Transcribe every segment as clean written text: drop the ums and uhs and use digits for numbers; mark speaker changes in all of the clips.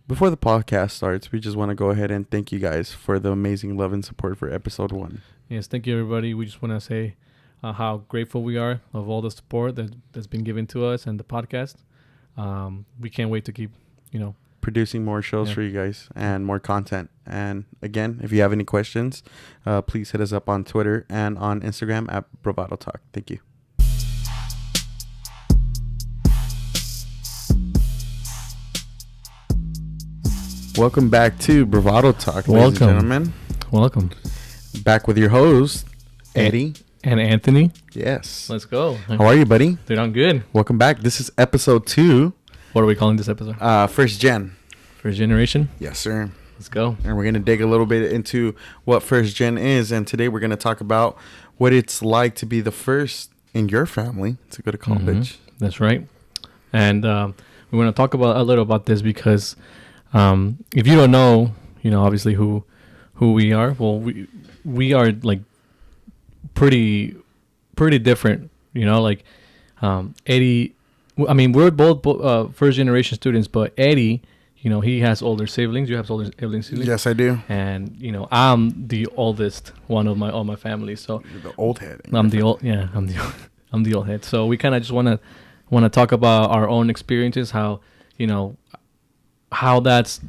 Speaker 1: Before the podcast starts, we just want to go ahead and thank you guys for the amazing love and support for episode 1.
Speaker 2: Yes, thank you, everybody. We just want to say how grateful we are of all the support that's been given to us and the podcast. We can't wait to keep,
Speaker 1: Producing more shows
Speaker 2: Yeah.
Speaker 1: for you guys and more content. And again, if you have any questions, please hit us up on Twitter and on Instagram at Bravado Talk. Thank you. Welcome back to Bravado Talk, ladies and
Speaker 2: Welcome.
Speaker 1: gentlemen.
Speaker 2: welcome.
Speaker 1: Back with your host, Eddie.
Speaker 2: And Anthony,
Speaker 1: Yes.
Speaker 2: let's go.
Speaker 1: How are you, buddy?
Speaker 2: Dude, I'm good.
Speaker 1: Welcome back. This is episode 2,
Speaker 2: What are we calling this episode?
Speaker 1: First Gen.
Speaker 2: First generation?
Speaker 1: Yes, sir.
Speaker 2: Let's go.
Speaker 1: And we're going to dig a little bit into what First Gen is. And today we're going to talk about what it's like to be the first in your family to go to college.
Speaker 2: That's right. And we want to talk about a little about this because if you don't know, obviously who we are. Well, we are like pretty different. Eddie. I mean, we're both first generation students, but Eddie, he has older siblings. You have older siblings.
Speaker 1: Yes, I do.
Speaker 2: And I'm the oldest one of my family. So
Speaker 1: You're the old head.
Speaker 2: I'm the old. Yeah, I'm the old head. So we kind of just want to talk about our own experiences, how how that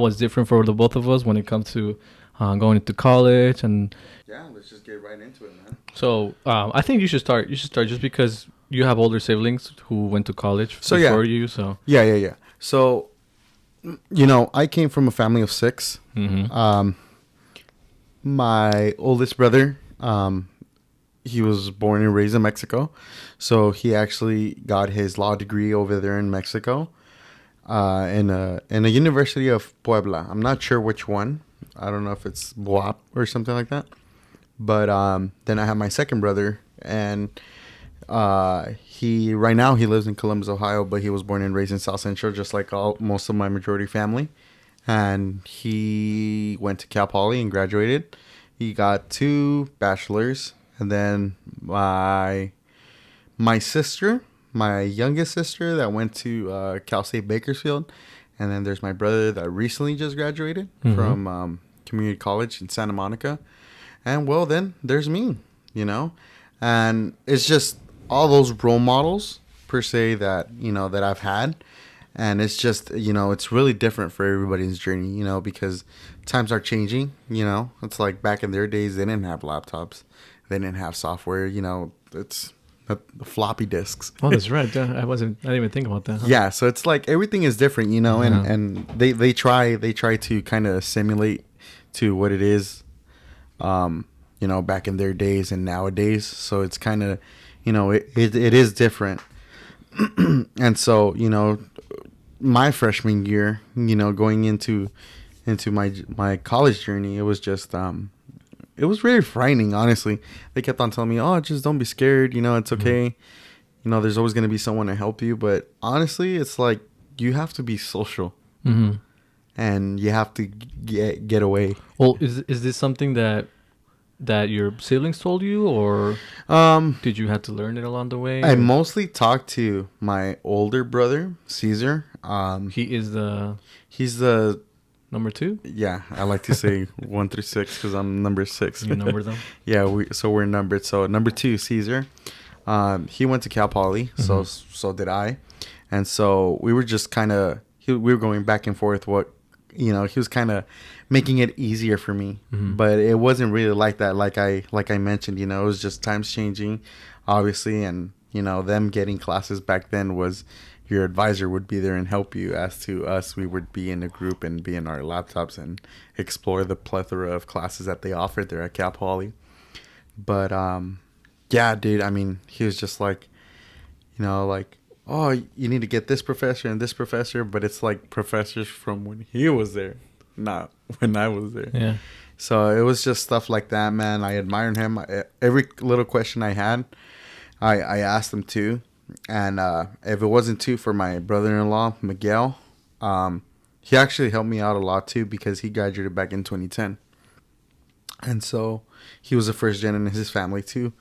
Speaker 2: was different for the both of us when it comes to going into college. And
Speaker 1: Yeah, let's just get right into it, man.
Speaker 2: so I think you should start just because you have older siblings who went to college
Speaker 1: So, yeah.
Speaker 2: before you. So
Speaker 1: Yeah. So, I came from a family of 6. My oldest brother, he was born and raised in Mexico. So he actually got his law degree over there in Mexico, in a University of Puebla. I'm not sure which one. I don't know if it's BUAP or something like that. But then I have my second brother, and he right now he lives in Columbus, Ohio, but he was born and raised in South Central, just like most of my majority family. And he went to Cal Poly and graduated. He got 2 bachelors, and then my sister, my youngest sister, that went to Cal State Bakersfield, and then there's my brother that recently just graduated from community college in Santa Monica, and well, then there's me, and it's just all those role models per se that that I've had. And it's just, it's really different for everybody's journey, because times are changing, It's like back in their days, they didn't have laptops. They didn't have software, it's the floppy disks.
Speaker 2: oh, that's right. I didn't even think about that. Huh?
Speaker 1: Yeah, so it's like everything is different,
Speaker 2: Uh-huh.
Speaker 1: and they try to kind of simulate to what it is, back in their days and nowadays. So it's kind of, it is different. And so, my freshman year, going into my college journey, it was just it was really frightening, honestly. They kept on telling me, "Oh, just don't be scared, it's okay. There's always going to be someone to help you." But honestly, it's like you have to be social.
Speaker 2: Mm-hmm.
Speaker 1: And you have to get away.
Speaker 2: Well, is this something that your siblings told you, or did you have to learn it along the way?
Speaker 1: I mostly talked to my older brother, Caesar.
Speaker 2: He is
Speaker 1: He's the
Speaker 2: number 2.
Speaker 1: yeah. I like to say 1 through 6 because I'm number 6.
Speaker 2: You number them.
Speaker 1: Yeah, we're numbered. So number 2, Caesar. He went to Cal Poly, so did I, and so we were just kind of we were going back and forth. He was kind of making it easier for me, but it wasn't really like that. Like I mentioned, it was just times changing, obviously, and them getting classes back then was your advisor would be there and help you. As to us, we would be in a group and be in our laptops and explore the plethora of classes that they offered there at Cal Poly. But yeah, dude, I mean, he was just like, like, oh, you need to get this professor and this professor, but it's like professors from when he was there, not when I was there.
Speaker 2: Yeah.
Speaker 1: So it was just stuff like that, man. I admired him. Every little question I had, I asked him too. And if it wasn't too for my brother-in-law, Miguel, he actually helped me out a lot too because he graduated back in 2010. And so he was the first gen in his family too.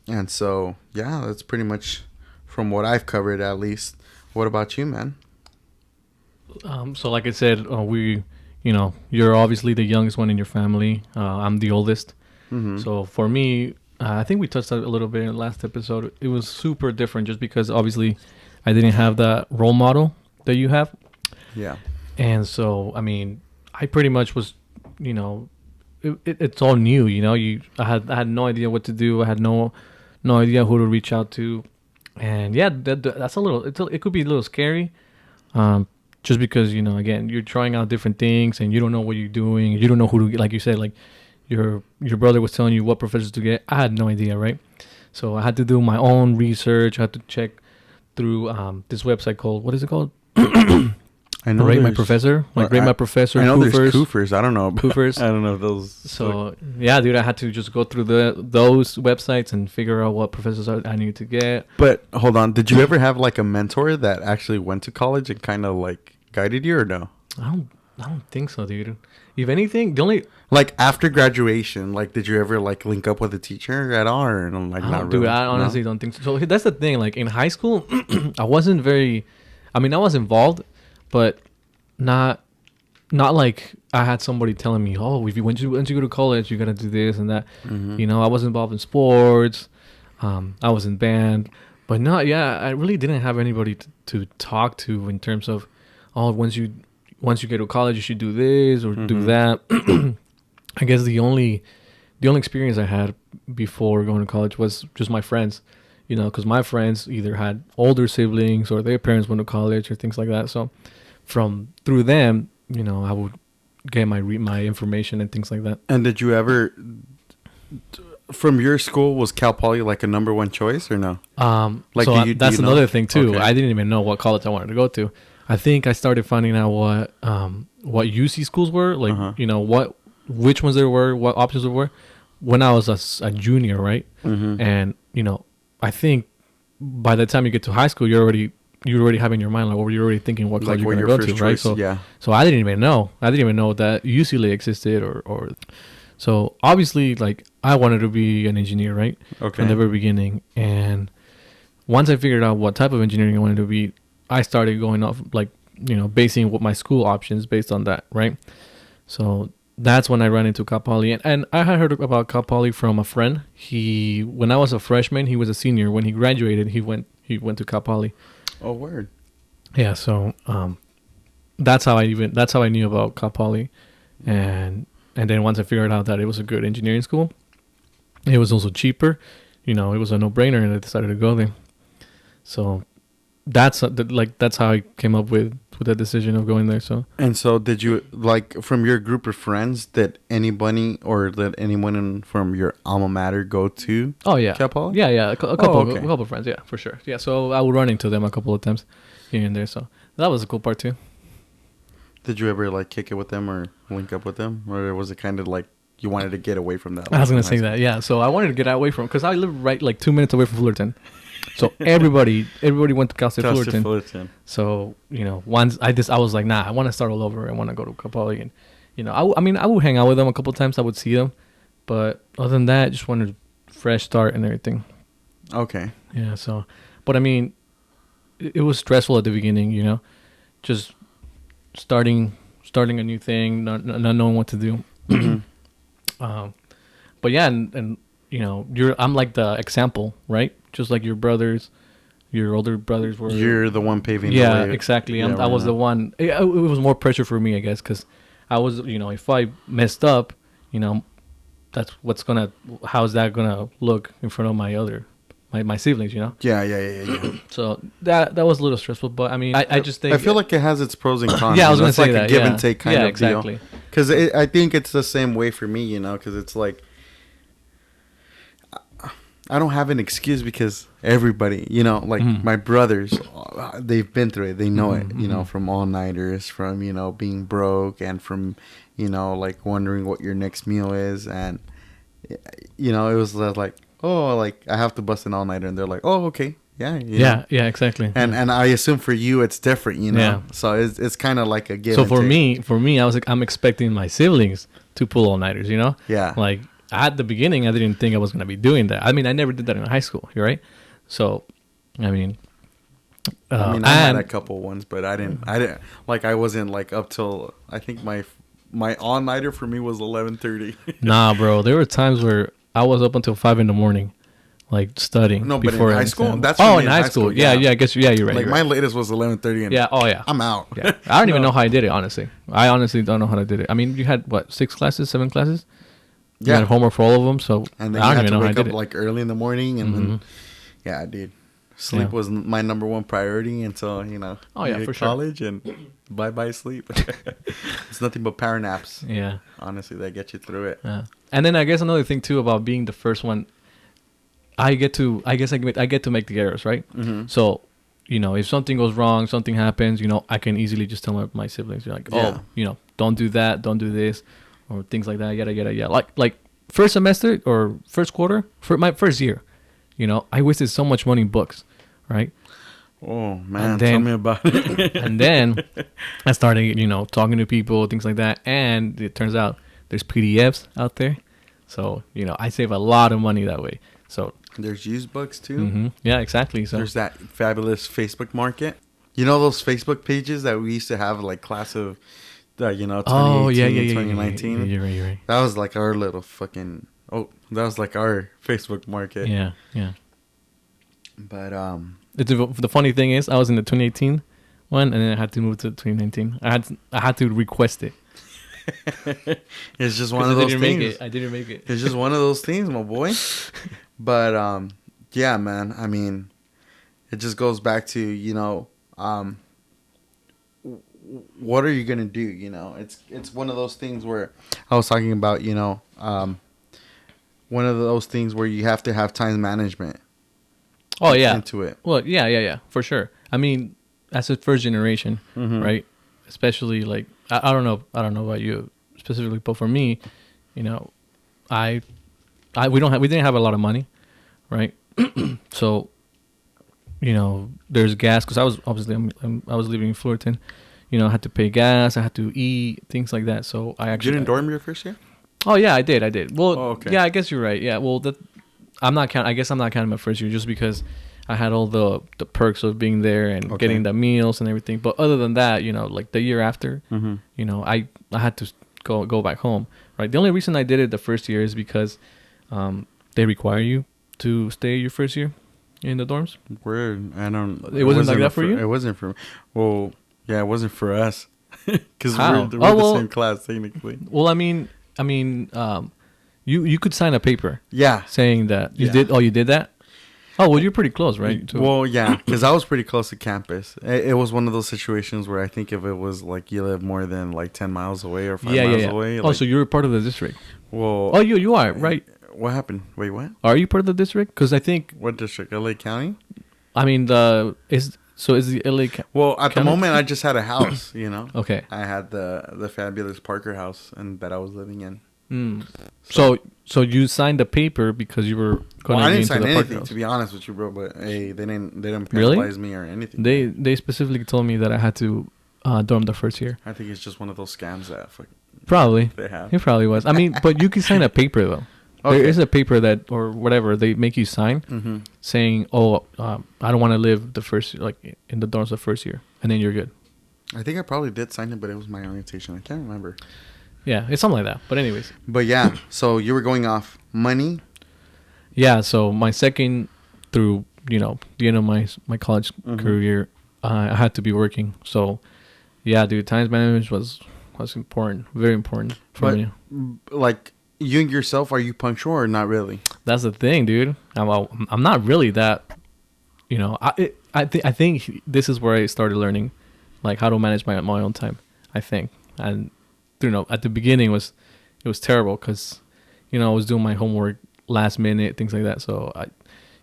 Speaker 1: And so, yeah, that's pretty much from what I've covered, at least. What about you, man?
Speaker 2: So like I said, you're obviously the youngest one in your family. I'm the oldest.
Speaker 1: Mm-hmm.
Speaker 2: So for me, I think we touched on it a little bit in the last episode. It was super different just because obviously I didn't have that role model that you have.
Speaker 1: Yeah.
Speaker 2: And so, I mean, I pretty much was, it's all new, I had no idea what to do. I had no idea who to reach out to. And yeah, that's it could be a little scary. Just because, again, you're trying out different things and you don't know what you're doing. You don't know who to, like you said, like your brother was telling you what professors to get. I had no idea, right? So I had to do my own research. I had to check through this website called, what is it called?
Speaker 1: I know.
Speaker 2: Rate My Professor. Like Rate My Professor.
Speaker 1: I know
Speaker 2: Koofers.
Speaker 1: there's Koofers. I don't know.
Speaker 2: Koofers.
Speaker 1: I don't know if those.
Speaker 2: So yeah, dude, I had to just go through those websites and figure out what professors I needed to get.
Speaker 1: But hold on, did you ever have like a mentor that actually went to college and kind of like guided you, or no?
Speaker 2: I don't think so, dude. If anything, the only
Speaker 1: like after graduation, like did you ever like link up with a teacher at all, or like not really?
Speaker 2: Dude, I honestly don't think so. So that's the thing. Like in high school, I wasn't very. I mean, I was involved, but not like I had somebody telling me, oh, if you once you go to college, you gotta do this and that.
Speaker 1: Mm-hmm.
Speaker 2: I was involved in sports. I was in band, but not. Yeah, I really didn't have anybody to talk to in terms of, oh, once you get to college, you should do this or do that. I guess the only experience I had before going to college was just my friends, because my friends either had older siblings or their parents went to college or things like that. So through them, I would get my information and things like that.
Speaker 1: And did you ever, from your school, was Cal Poly like a number one choice or no?
Speaker 2: Like so that's another thing too.
Speaker 1: Okay.
Speaker 2: I didn't even know what college I wanted to go to. I think I started finding out what UC schools were, like which ones there were, what options there were, when I was a junior, right?
Speaker 1: Mm-hmm.
Speaker 2: And I think by the time you get to high school, you're already having your mind, like, you're already thinking what college
Speaker 1: like
Speaker 2: you're going to go to, right?
Speaker 1: So yeah.
Speaker 2: So I didn't even know that UCLA existed or. So obviously, like, I wanted to be an engineer, right?
Speaker 1: Okay.
Speaker 2: From the very beginning, and once I figured out what type of engineering I wanted to be, I started going off, like, basing what my school options based on that, right? So that's when I ran into Cal Poly. And I had heard about Cal Poly from a friend. When I was a freshman, he was a senior. When he graduated, he went to Cal Poly.
Speaker 1: Oh, word.
Speaker 2: Yeah, so that's how I knew about Cal Poly. And then once I figured out that it was a good engineering school, it was also cheaper. It was a no-brainer, and I decided to go there. So that's how I came up with the decision of going there. So
Speaker 1: did you, like, from your group of friends, did anybody or did anyone from your alma mater go to Cal Poly?
Speaker 2: Yeah, a couple of friends, yeah, for sure. Yeah, so I would run into them a couple of times here and there. So that was a cool part too.
Speaker 1: Did you ever like kick it with them or link up with them, or was it kind of like you wanted to get away from that?
Speaker 2: I was gonna say that, yeah. So I wanted to get away from, because I live right like 2 minutes away from Fullerton. So everybody went to Cal State Fullerton. So once I was like, nah, I want to start all over. I want to go to Cal Poly, and I would hang out with them a couple of times. I would see them, but other than that, just wanted a fresh start and everything.
Speaker 1: Okay.
Speaker 2: Yeah. So, but I mean, it was stressful at the beginning. Just starting a new thing, not knowing what to do.
Speaker 1: Mm-hmm.
Speaker 2: But yeah, and I'm like the example, right? Just like your older brothers were.
Speaker 1: You're the one paving the way.
Speaker 2: Yeah, exactly. I was the one. It was more pressure for me, I guess, because I was, if I messed up, that's how's that gonna look in front of my siblings,
Speaker 1: Yeah.
Speaker 2: So that was a little stressful, but I mean, I just think
Speaker 1: I feel like it has its pros and cons.
Speaker 2: Yeah, I was gonna say
Speaker 1: like
Speaker 2: that.
Speaker 1: A give and take kind of
Speaker 2: exactly.
Speaker 1: deal. Because I think it's the same way for me, because it's like I don't have an excuse because everybody, like my brothers, they've been through it. They know it, from all-nighters, from, being broke, and from, like wondering what your next meal is. And, it was like, oh, like I have to bust an all-nighter. And they're like, oh, okay. Yeah.
Speaker 2: Yeah, exactly.
Speaker 1: And I assume for you it's different,
Speaker 2: Yeah.
Speaker 1: So it's kind of like a give
Speaker 2: So
Speaker 1: and
Speaker 2: for
Speaker 1: take.
Speaker 2: me, I'm expecting my siblings to pull all-nighters,
Speaker 1: Yeah.
Speaker 2: Like, at the beginning, I didn't think I was going to be doing that. I mean, I never did that in high school, right? So, I mean,
Speaker 1: I mean, I had
Speaker 2: And
Speaker 1: a couple ones, but I didn't like. I wasn't like up till I think my all nighter for me was 11:30.
Speaker 2: nah, bro, there were times where I was up until 5 a.m, like studying
Speaker 1: No, but in
Speaker 2: before
Speaker 1: high
Speaker 2: an
Speaker 1: school,
Speaker 2: exam.
Speaker 1: that's
Speaker 2: oh,
Speaker 1: for me
Speaker 2: in high school. Yeah, yeah. I guess. Yeah, you're right.
Speaker 1: Like
Speaker 2: you're
Speaker 1: my
Speaker 2: right.
Speaker 1: latest was 11:30, and
Speaker 2: Yeah. Oh, yeah.
Speaker 1: I'm out.
Speaker 2: Yeah. I don't even
Speaker 1: No.
Speaker 2: know how I did it. Honestly, I honestly don't know how I did it. I mean, you had what 6 classes, 7 classes. You
Speaker 1: Yeah.
Speaker 2: had homework for all of them, so
Speaker 1: And then
Speaker 2: I
Speaker 1: you
Speaker 2: don't
Speaker 1: had
Speaker 2: even
Speaker 1: to
Speaker 2: know how I
Speaker 1: wake
Speaker 2: did
Speaker 1: up
Speaker 2: it.
Speaker 1: like early in the morning, and then yeah, dude, sleep
Speaker 2: Yeah.
Speaker 1: was my number one priority until
Speaker 2: Oh, yeah,
Speaker 1: you hit
Speaker 2: for sure.
Speaker 1: college, and bye sleep. It's nothing but power naps.
Speaker 2: Yeah.
Speaker 1: Honestly, that get you through it.
Speaker 2: Yeah. And then I guess another thing too about being the first one, I get to make the errors, right?
Speaker 1: Mm-hmm.
Speaker 2: So, if something goes wrong, something happens, I can easily just tell my siblings, like,
Speaker 1: Yeah.
Speaker 2: oh, don't do that, don't do this, or things like that, yada yada yada. Like first semester or first quarter for my first year, I wasted so much money in books, right?
Speaker 1: Oh man,
Speaker 2: And
Speaker 1: tell
Speaker 2: then-
Speaker 1: me about it.
Speaker 2: And then I started, talking to people, things like that, and it turns out there's PDFs out there, so I save a lot of money that way. So.
Speaker 1: There's used books too.
Speaker 2: Yeah, exactly. So
Speaker 1: There's that fabulous Facebook market. You know those Facebook pages that we used to have, like class of, 2018,
Speaker 2: oh yeah,
Speaker 1: 2019.
Speaker 2: Yeah, you're right.
Speaker 1: That was like our little fucking. Oh, that was like our Facebook market.
Speaker 2: Yeah, yeah.
Speaker 1: But
Speaker 2: The funny thing is, I was in the 2018 one, and then I had to move to 2019. I had to request it.
Speaker 1: it's just one of those things.
Speaker 2: I didn't make it.
Speaker 1: It's just one of those things, my boy. But yeah, man. I mean, it just goes back to what are you gonna do? It's one of those things where I was talking about. One of those things where you have to have time management.
Speaker 2: Oh yeah.
Speaker 1: Into it.
Speaker 2: Well, yeah, for sure. I mean, as a first generation, right? Especially like I don't know about you specifically, but for me, we didn't have a lot of money, right? So, there's gas because I was obviously I was living in Fullerton. I had to pay gas, I had to eat, things like that. So I actually
Speaker 1: You didn't dorm your first year?
Speaker 2: Oh yeah, I did. Well,
Speaker 1: okay.
Speaker 2: Yeah, I guess you're right. Yeah, well, I'm not counting my first year just because I had all the perks of being there and getting the meals and everything. But other than that, like the year after, I had to go back home. Right. The only reason I did it the first year is because they require you to stay your first year in the dorms.
Speaker 1: It
Speaker 2: wasn't like that for you?
Speaker 1: It wasn't for. Well, yeah, it wasn't for us because
Speaker 2: How?
Speaker 1: we're
Speaker 2: Oh, well,
Speaker 1: the same class technically.
Speaker 2: Well, I mean, you could sign a paper
Speaker 1: Yeah.
Speaker 2: saying that you
Speaker 1: Yeah.
Speaker 2: did. Oh, you did that. Oh, well, you're pretty close, right?
Speaker 1: Well, yeah, because I was pretty close to campus. It was one of those situations where I think if it was like you live more than like 10 miles away or 5 miles away.
Speaker 2: Oh, so you're part of the district.
Speaker 1: Well.
Speaker 2: Oh, you are, right?
Speaker 1: What happened? Wait, what?
Speaker 2: Are you part of the district? Because I think,
Speaker 1: What district? LA County?
Speaker 2: I mean, is the LA.
Speaker 1: Well, at the
Speaker 2: County?
Speaker 1: moment, I just had a house,
Speaker 2: Okay.
Speaker 1: I had the fabulous Parker house and that I was living in.
Speaker 2: So you signed a paper because you were going
Speaker 1: I
Speaker 2: to
Speaker 1: didn't
Speaker 2: into
Speaker 1: sign
Speaker 2: the
Speaker 1: anything,
Speaker 2: park
Speaker 1: to be honest with you, bro. But hey, they didn't
Speaker 2: Really?
Speaker 1: penalize me or anything.
Speaker 2: They specifically told me that I had to dorm the first year.
Speaker 1: I think it's just one of those scams that
Speaker 2: Probably.
Speaker 1: they have.
Speaker 2: It probably was. I mean, but you can sign a paper though.
Speaker 1: Okay.
Speaker 2: There is a paper that or whatever they make you sign, saying, "Oh, I don't want to live the first in the dorms the first year," and then you're good.
Speaker 1: I think I probably did sign it, but it was my orientation. I can't remember.
Speaker 2: Yeah, it's something like that. But anyways,
Speaker 1: But yeah, so you were going off money.
Speaker 2: yeah. So my second through the end of my college career, I had to be working. So yeah, dude, time management was important, very important for
Speaker 1: But
Speaker 2: me.
Speaker 1: like you yourself, are you punctual or not really?
Speaker 2: That's the thing, dude. I'm not really that. I think this is where I started learning, like how to manage my own time. I think, and at the beginning it was terrible because, I was doing my homework last minute, things like that. So I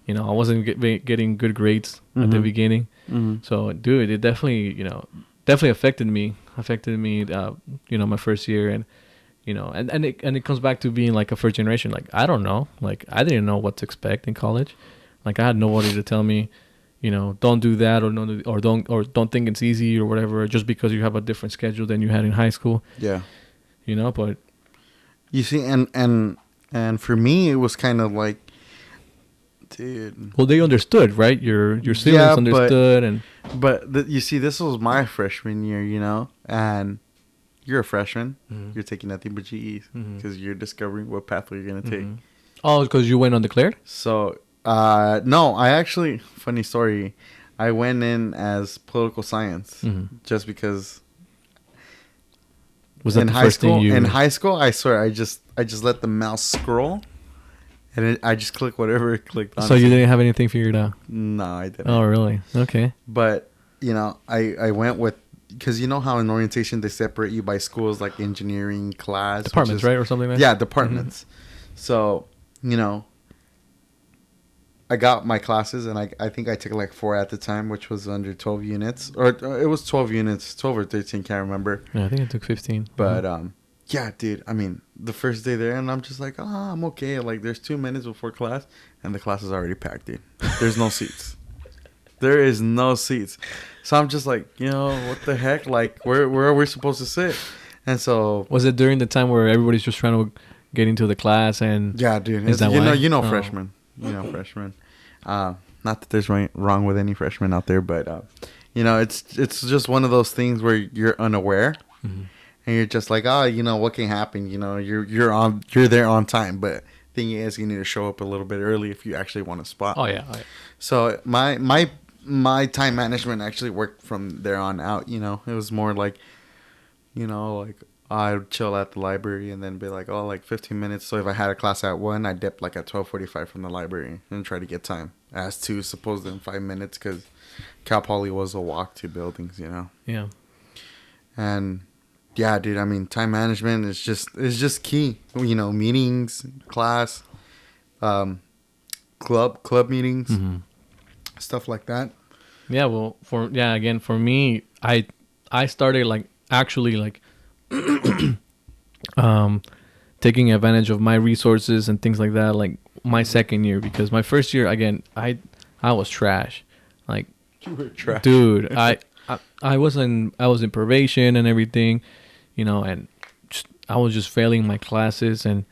Speaker 2: wasn't getting good grades at the beginning. So dude, it definitely affected me. My first year and it comes back to being like a first generation. Like I don't know, like I didn't know what to expect in college. Like I had nobody to tell me, don't do that or don't think it's easy or whatever just because you have a different schedule than you had in high school.
Speaker 1: Yeah.
Speaker 2: But
Speaker 1: You see, and for me, it was kind of like dude.
Speaker 2: Well, they understood, right? Your siblings understood, and
Speaker 1: But you see, this was my freshman year, you know, and you're a freshman.
Speaker 2: Mhm.
Speaker 1: You're taking nothing but GEs
Speaker 2: Mhm.
Speaker 1: because you're discovering what pathway you're gonna take.
Speaker 2: Mhm. Oh, because you went undeclared.
Speaker 1: So, no, I actually, funny story, I went in as political science just because.
Speaker 2: Was that
Speaker 1: in
Speaker 2: the
Speaker 1: high
Speaker 2: first
Speaker 1: school?
Speaker 2: thing you?
Speaker 1: In high school, I swear, I just let the mouse scroll, and I just click whatever it clicked on.
Speaker 2: So you didn't have anything figured out?
Speaker 1: No, I didn't.
Speaker 2: Oh, really? Okay.
Speaker 1: But you know, I went with because you know how in orientation they separate you by schools like engineering class
Speaker 2: Departments, right, or something like that.
Speaker 1: Yeah, departments. So you know, I got my classes, and I think I took like 4 at the time, which was under 12 units, or it was 12 units, 12 or 13, can't remember.
Speaker 2: Yeah, I think I took 15.
Speaker 1: But yeah, dude. I mean, the first day there, and I'm just like, I'm okay. Like, there's 2 minutes before class, and the class is already packed, dude. There's no seats. There is no seats. So I'm just like, you know, what the heck? Like, where are we supposed to sit? And so
Speaker 2: Was it during the time where everybody's just trying to get into the class and?
Speaker 1: yeah, dude.
Speaker 2: Is that
Speaker 1: you
Speaker 2: why?
Speaker 1: know,
Speaker 2: Oh.
Speaker 1: freshmen. You know, freshmen. Not that there's wrong with any freshmen out there, but you know, it's just one of those things where you're unaware.
Speaker 2: Mhm.
Speaker 1: And you're just like, you know, what can happen? You know, you're there on time, but thing is, you need to show up a little bit early if you actually want a spot.
Speaker 2: Oh yeah.
Speaker 1: So my time management actually worked from there on out. You know, it was more like, you know, like I'd chill at the library and then be like, like 15 minutes. So if I had a class at 1, I dip like at 12:45 from the library and try to get time as to supposed in 5 minutes because Cal Poly was a walk to buildings. You know.
Speaker 2: Yeah.
Speaker 1: And yeah, dude, I mean, time management is just key. You know, meetings, class, club meetings, stuff like that.
Speaker 2: Yeah. Well, again, for me, I started like actually like taking advantage of my resources and things like that, like my second year, because my first year, again, I was trash. Like,
Speaker 1: You were trash.
Speaker 2: dude, I was in probation and everything, you know, and I was just failing my classes, and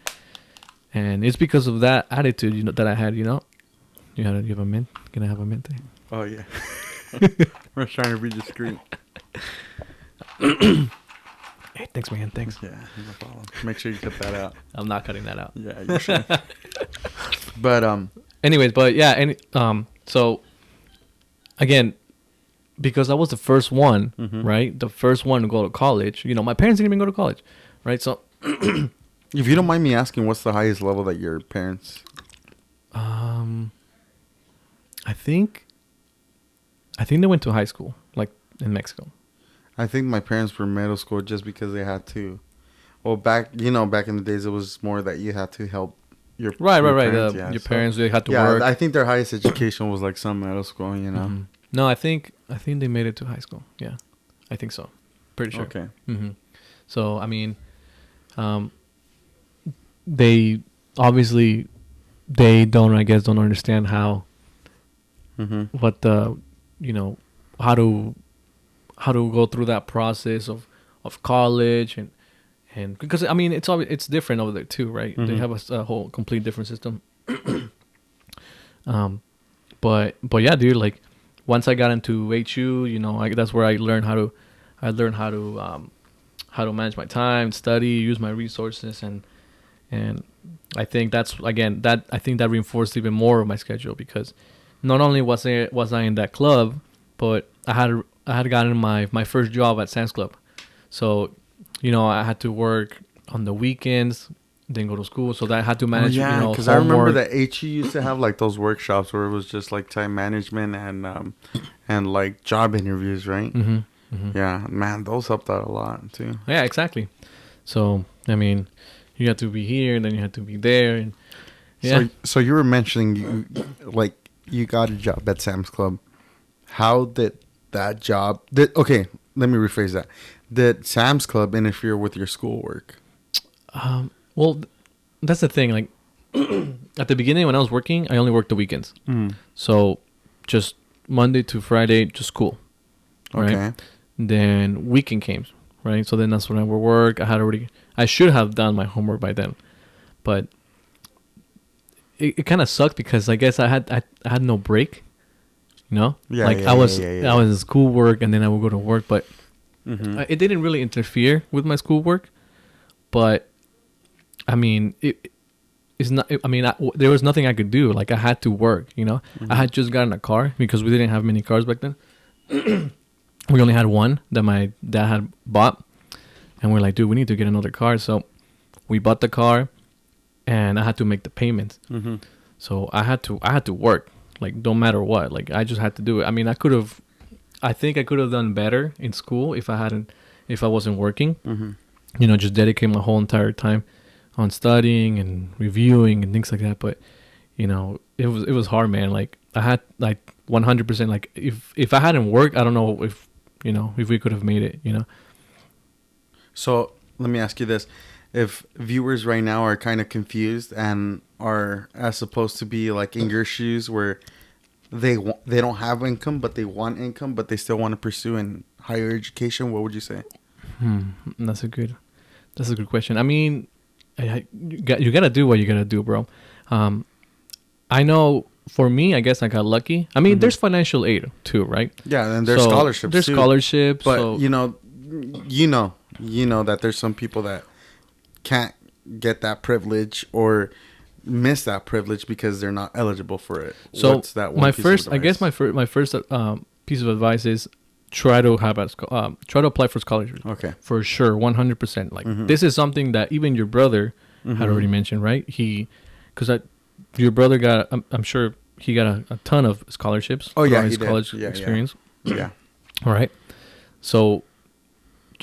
Speaker 2: it's because of that attitude, you know, that I had, you know. You have a mint? Can I have a mint?
Speaker 1: Oh yeah. We're trying to be discreet.
Speaker 2: Hey, thanks, man. Thanks.
Speaker 1: Yeah, no problem. Make sure you cut that out.
Speaker 2: I'm not cutting that out.
Speaker 1: Yeah, you should. But
Speaker 2: Anyways, but yeah, and so again, because I was the first one, right? The first one to go to college. You know, my parents didn't even go to college, right? So,
Speaker 1: if you don't mind me asking, what's the highest level that your parents?
Speaker 2: I think they went to high school, like in Mexico.
Speaker 1: I think my parents were middle school just because they had to. Well, back in the days, it was more that you had to help your
Speaker 2: Right.
Speaker 1: parents,
Speaker 2: Your parents, they had to
Speaker 1: yeah,
Speaker 2: work.
Speaker 1: I think their highest education was like some middle school, you know.
Speaker 2: Mhm. No, I think they made it to high school. Yeah, I think so. Pretty sure.
Speaker 1: Okay.
Speaker 2: So I mean, they obviously don't understand how what the how to go through that process of college and because I mean it's different over there too, right? They have a whole complete different system. But yeah, dude, like once I got into HU, that's where I learned how to manage my time, study, use my resources, and I think that's again that I think that reinforced even more of my schedule, because not only was I in that club, but I had gotten my first job at Sam's Club, so I had to work on the weekends, then go to school, so that I had to manage.
Speaker 1: Because I remember that HE used to have like those workshops where it was just like time management and like job interviews, right? Yeah, man, those helped out a lot too.
Speaker 2: Yeah, exactly. So I mean, you had to be here, and then you had to be there, and yeah.
Speaker 1: So you were mentioning you got a job at Sam's Club. How did that job? Okay, let me rephrase that. Did Sam's Club interfere with your schoolwork?
Speaker 2: Well, that's the thing. Like at the beginning when I was working, I only worked the weekends. So just Monday to Friday, just school. Right?
Speaker 1: Okay.
Speaker 2: Then weekend came, right? So then that's when I would work. I should have done my homework by then, but it kind of sucked because I guess I had no break. You know,
Speaker 1: Yeah,
Speaker 2: like
Speaker 1: yeah,
Speaker 2: I was
Speaker 1: yeah, yeah.
Speaker 2: I was in schoolwork and then I would go to work, but
Speaker 1: Mm-hmm.
Speaker 2: it didn't really interfere with my schoolwork. But I mean, it's not. I mean, there was nothing I could do. Like I had to work. You know, I had just gotten a car because we didn't have many cars back then. We only had one that my dad had bought, and we're like, dude, we need to get another car. So we bought the car, and I had to make the payments.
Speaker 1: Mm-hmm.
Speaker 2: So I had to work, like no matter what. Like I just had to do it. I mean, I think I could have done better in school if I wasn't working.
Speaker 1: Mm-hmm.
Speaker 2: You know, just dedicate my whole entire time on studying and reviewing and things like that. But you know, it was hard, man. Like I had like 100%. Like if I hadn't worked, I don't know if if we could have made it. You know.
Speaker 1: So let me ask you this: if viewers right now are kind of confused and are as supposed to be like in your shoes, where they don't have income but they want income but they still want to pursue in higher education, what would you say?
Speaker 2: That's a good question. I mean, you gotta do what you gotta do, bro. I know for me, I guess I got lucky. I mean, there's financial aid too, right?
Speaker 1: Yeah, and there's
Speaker 2: So,
Speaker 1: scholarships.
Speaker 2: There's
Speaker 1: too.
Speaker 2: scholarships,
Speaker 1: But
Speaker 2: so,
Speaker 1: you know that there's some people that can't get that privilege or miss that privilege because they're not eligible for it.
Speaker 2: so
Speaker 1: What's that one
Speaker 2: my
Speaker 1: piece of
Speaker 2: first, I guess
Speaker 1: advice?
Speaker 2: my first piece of advice is try to try to apply for scholarships.
Speaker 1: Okay.
Speaker 2: For sure, 100%. Like
Speaker 1: Mhm.
Speaker 2: this is something that even your brother had already mentioned, right? Because your brother got, I'm sure he got a ton of scholarships.
Speaker 1: Oh, yeah,
Speaker 2: throughout
Speaker 1: he
Speaker 2: his
Speaker 1: did.
Speaker 2: college
Speaker 1: Yeah, yeah.
Speaker 2: experience.
Speaker 1: Yeah.
Speaker 2: All right, so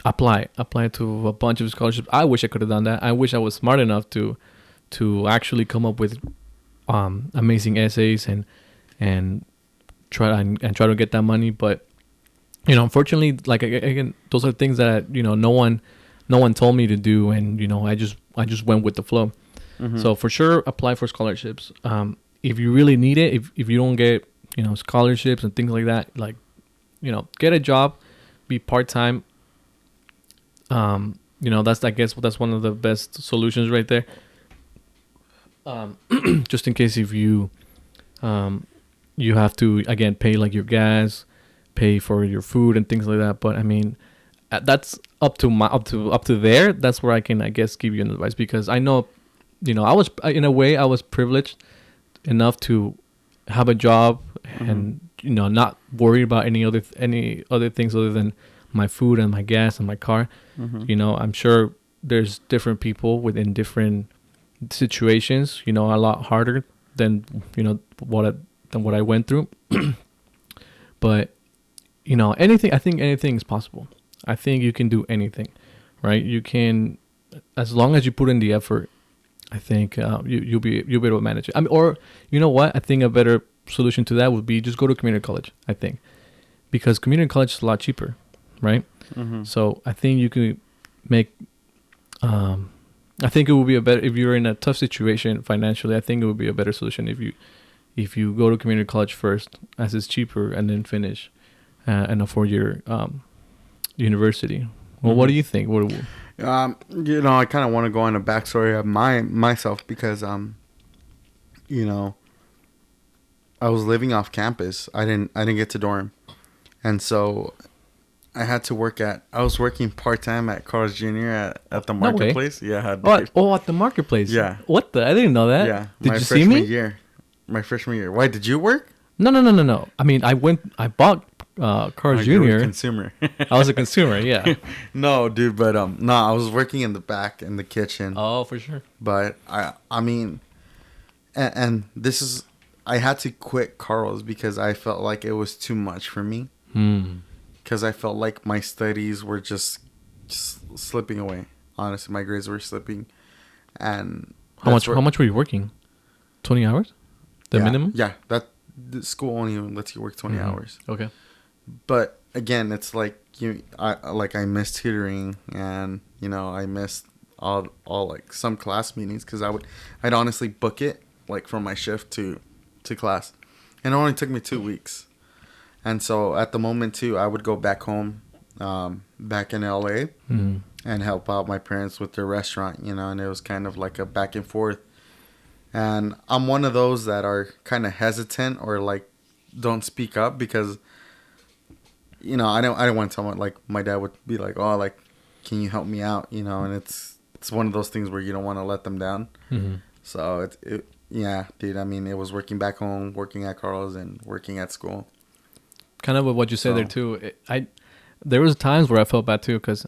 Speaker 2: apply to a bunch of scholarships. I wish I could have done that. I wish I was smart enough to actually come up with amazing essays and try to get that money, but unfortunately, like again, those are things that no one told me to do, and I just went with the flow.
Speaker 1: Mhm.
Speaker 2: So for sure, apply for scholarships. If you really need it, if you don't get scholarships and things like that, like get a job, be part time. That's, I guess, that's one of the best solutions right there. Just in case if you you have to again pay like your gas, pay for your food and things like that. But I mean, that's up to there. That's where I can, I guess, give you an advice, because I know, I was, in a way, I was privileged enough to have a job and not worry about any other things other than my food and my gas and my car. I'm sure there's different people within different situations, a lot harder than what I went through. But I think anything is possible. I think you can do anything, right? You can, as long as you put in the effort. I think you'll be able to manage it. I mean, or you know what? I think a better solution to that would be just go to community college. I think, because community college is a lot cheaper, right? So I think you could make. I think it would be a better, if you're in a tough situation financially. I think it would be a better solution if you go to community college first, as it's cheaper, and then finish and afford your university. Well, what do you think?
Speaker 1: I kind of want to go on a backstory of myself because, I was living off campus. I didn't get to dorm, and so I had to I was working part time at Carl's Jr. at the
Speaker 2: No way.
Speaker 1: marketplace. Yeah,
Speaker 2: At the marketplace.
Speaker 1: Yeah.
Speaker 2: What the? I didn't know that.
Speaker 1: yeah.
Speaker 2: Did
Speaker 1: my
Speaker 2: you see
Speaker 1: freshman
Speaker 2: me?
Speaker 1: year. My freshman year. Why did you work?
Speaker 2: No. I mean, I bought Carl's
Speaker 1: You were a
Speaker 2: Jr.
Speaker 1: consumer.
Speaker 2: I was a consumer. Yeah.
Speaker 1: No, dude, but no, I was working in the back in the kitchen.
Speaker 2: Oh, for sure.
Speaker 1: But I mean, and this is, I had to quit Carl's because I felt like it was too much for me. Because I felt like my studies were just slipping away. Honestly, my grades were slipping. And
Speaker 2: How much were you working? 20 hours? The minimum?
Speaker 1: Yeah, the school only lets you work 20 hours.
Speaker 2: Okay.
Speaker 1: But again, it's like I missed tutoring, and I missed all like some class meetings because I'd honestly book it like from my shift to class, and it only took me 2 weeks. And so at the moment too, I would go back home, back in LA, and help out my parents with their restaurant, and it was kind of like a back and forth. And I'm one of those that are kind of hesitant or like don't speak up because, you know, I don't want someone like my dad would be like, oh, like, can you help me out? You know, and it's one of those things where you don't want to let them down.
Speaker 2: Mm-hmm.
Speaker 1: So yeah, dude. I mean, it was working back home, working at Carl's, and working at school.
Speaker 2: Kind of what you said
Speaker 1: So-
Speaker 2: there too. There was times where I felt bad too because,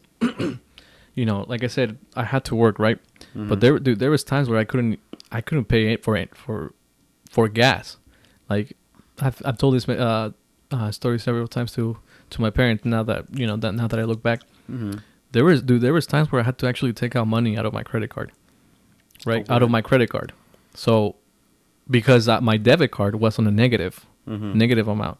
Speaker 2: you know, like I said, I had to work, right?
Speaker 1: Mm-hmm.
Speaker 2: But there was times where I couldn't pay for gas. Like I've told this story several times to my parents. Now that I look back,
Speaker 1: Mm-hmm.
Speaker 2: there was times where I had to actually take out money out of my credit card, right?
Speaker 1: Oh,
Speaker 2: Out of
Speaker 1: really?
Speaker 2: my credit card. So because my debit card was on a negative amount.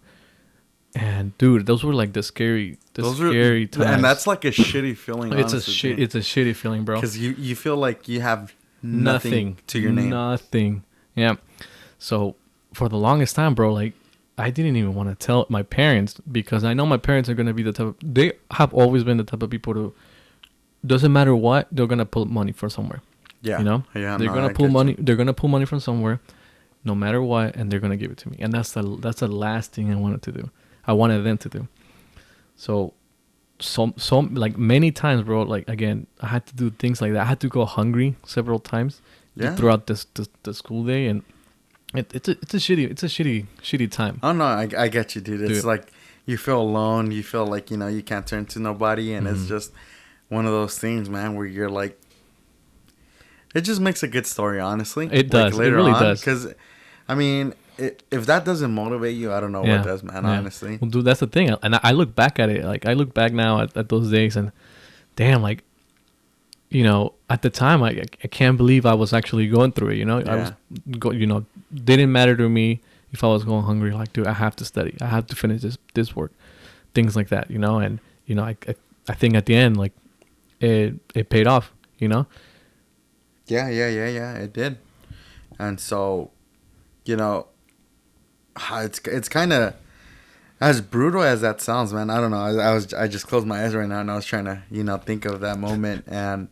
Speaker 2: And dude, those were like the scary times.
Speaker 1: and that's like a shitty feeling.
Speaker 2: It's
Speaker 1: honestly,
Speaker 2: it's a shitty feeling, bro.
Speaker 1: because you feel like you have nothing to your name.
Speaker 2: Nothing. Yeah. So for the longest time, bro, like I didn't even want to tell my parents because I know my parents are gonna be the type. They have always been the type of people to. Doesn't matter what, they're gonna pull money from somewhere.
Speaker 1: Yeah,
Speaker 2: You know,
Speaker 1: yeah,
Speaker 2: they're
Speaker 1: no,
Speaker 2: gonna
Speaker 1: I
Speaker 2: pull
Speaker 1: get
Speaker 2: money.
Speaker 1: you.
Speaker 2: They're gonna pull money from somewhere, no matter what, and they're gonna give it to me. And that's the last thing I wanted to do. I wanted them to do. So like many times, bro. Like again, I had to do things like that. I had to go hungry several times
Speaker 1: Yeah.
Speaker 2: throughout the school day, and it's a shitty time.
Speaker 1: Oh no, I get you, dude. It's
Speaker 2: Dude.
Speaker 1: like you feel alone. You feel like you can't turn to nobody, and it's just one of those things, man, where you're like, it just makes a good story, honestly.
Speaker 2: It does. It really does.
Speaker 1: Because, I mean, if that doesn't motivate you, I don't know
Speaker 2: Yeah.
Speaker 1: what does, man.
Speaker 2: Yeah.
Speaker 1: Honestly.
Speaker 2: Well, dude, that's the thing. And I look back at it. Like I look back now at those days, and damn, like, at the time, I can't believe I was actually going through it. I was, didn't matter to me if I was going hungry. Like, dude, I have to study. I have to finish this work, things like that. And I think at the end, like, it paid off.
Speaker 1: Yeah. It did, and so, it's kind of as brutal as that sounds, man. I don't know. I just closed my eyes right now, and I was trying to think of that moment. And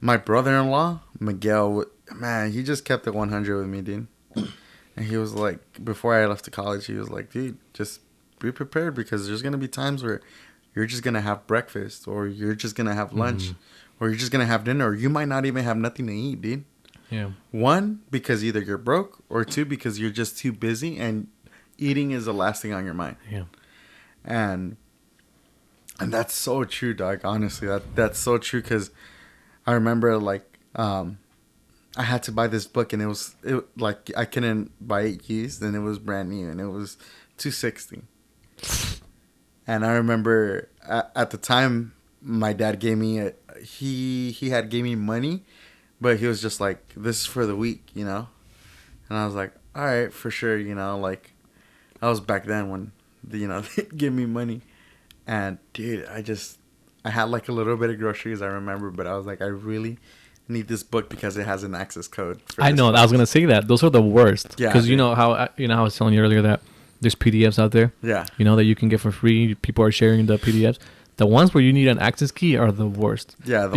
Speaker 1: my brother-in-law Miguel, man, he just kept it 100 with me, dude. And he was like, before I left to college, he was like, dude, just be prepared because there's gonna be times where you're just gonna have breakfast, or you're just gonna have lunch, or you're just gonna have dinner, or you might not even have nothing to eat, dude.
Speaker 2: Yeah.
Speaker 1: One, because either you're broke, or two, because you're just too busy and eating is the last thing on your mind.
Speaker 2: Yeah.
Speaker 1: And that's so true, dog. Honestly, that's so true, because I remember, like, I had to buy this book, and it like I couldn't buy it used, and it was brand new, and it was $260. And I remember at the time, my dad gave me he had gave me money, but he was just like, this is for the week, And I was like, all right, for sure, like, I was back then when, they give me money. And, dude, I had, like, a little bit of groceries, I remember, but I was like, I really need this book because it has an access code.
Speaker 2: I know. I was going to say that. Those are the worst.
Speaker 1: Yeah,
Speaker 2: Because
Speaker 1: dude.
Speaker 2: how I was telling you earlier that there's PDFs out there,
Speaker 1: Yeah.
Speaker 2: that you can get for free. People are sharing the PDFs. The ones where you need an access key are the worst.
Speaker 1: Yeah,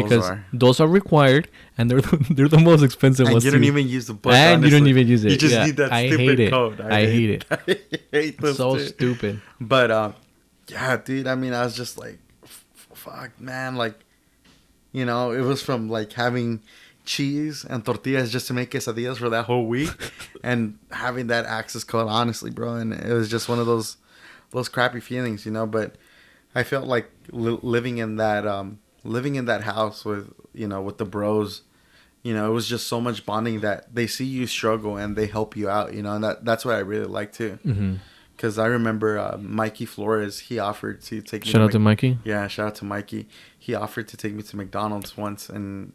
Speaker 2: those are required, and they're the most expensive
Speaker 1: And
Speaker 2: ones.
Speaker 1: you don't
Speaker 2: too.
Speaker 1: even use the book,
Speaker 2: And you don't
Speaker 1: honestly.
Speaker 2: even use it.
Speaker 1: You just
Speaker 2: Yeah.
Speaker 1: need that
Speaker 2: I
Speaker 1: stupid
Speaker 2: hate it.
Speaker 1: code.
Speaker 2: I hate it.
Speaker 1: I hate those
Speaker 2: So
Speaker 1: too.
Speaker 2: stupid.
Speaker 1: But, yeah, dude, I mean, I was just like, fuck, man, like, it was from, like, having cheese and tortillas just to make quesadillas for that whole week and having that access code, honestly, bro. And it was just one of those crappy feelings, but I felt like living in that house with, with the bros, it was just so much bonding that they see you struggle and they help you out, and that's what I really like too.
Speaker 2: Mm-hmm.
Speaker 1: Because I remember Mikey Flores, he offered to take me
Speaker 2: Shout out to Mikey.
Speaker 1: Yeah, shout out to Mikey. He offered to take me to McDonald's once. And,